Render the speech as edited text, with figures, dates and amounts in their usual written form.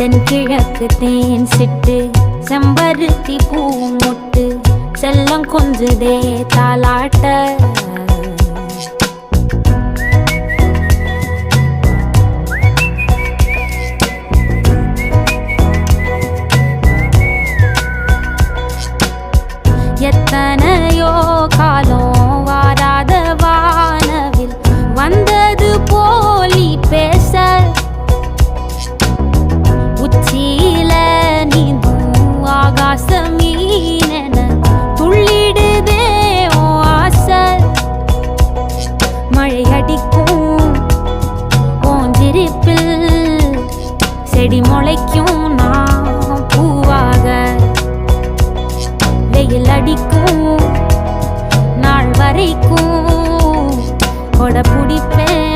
தென்கிழக்கு தேன் சிட்டு செம்பருத்தி பூ முட்டு செல்லம் கொஞ்சுதே தாலாட்ட எத்தனையோ காலம் வாராத வானவில் வந்தது போலி பேச உச்சியில நீந்தும் ஆகாச மீனென துள்ளிடுதே ஓ ஆசை மழை அடிக்கும் ஓஞ்சிருப்பில் செடி முளைக்கும் நான் பூவாக வெயில் அடிக்கும் நாள் வரைக்கும் கொடை பிடிப்பேன்